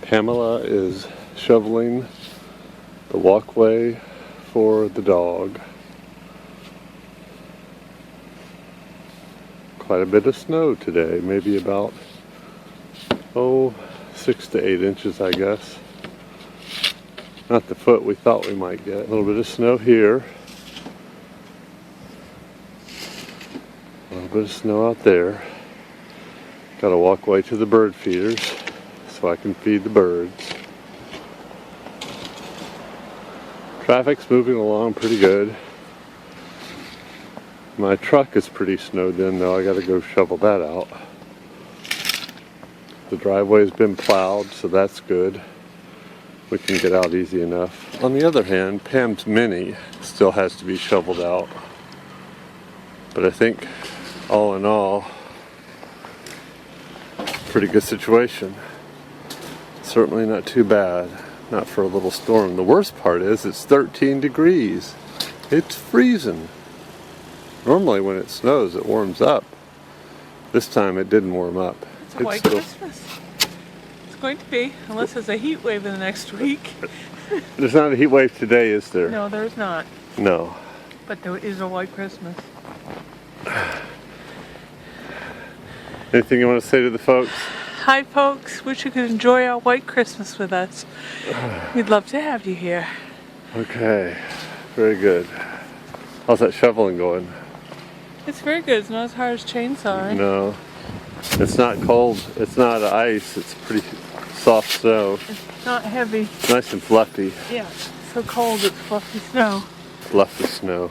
Pamela is shoveling the walkway for the dog. Quite a bit of snow today, maybe about 6 to 8 inches, I guess. Not the foot we thought we might get. A little bit of snow here. A little bit of snow out there. Got a walkway to the bird feeders so I can feed the birds. Traffic's moving along pretty good. My truck is pretty snowed in though. I gotta go shovel that out. The driveway's been plowed, so that's good. We can get out easy enough. On the other hand, Pam's Mini still has to be shoveled out. But I think all in all, pretty good situation. Certainly not too bad. Not for a little storm. The worst part is it's 13 degrees. It's freezing. Normally when it snows it warms up. This time it didn't warm up. It's a white Christmas. It's going to be, unless there's a heat wave in the next week. There's not a heat wave today, is there? No, there's not. No. But there is a white Christmas. Anything you want to say to the folks? Hi folks, wish you could enjoy our white Christmas with us. We'd love to have you here. Okay, very good. How's that shoveling going? It's very good. It's not as hard as chainsaw, right? No, it's not cold. It's not ice. It's pretty soft snow. It's not heavy. Nice and fluffy. Yeah, it's so cold it's fluffy snow. Fluffy snow.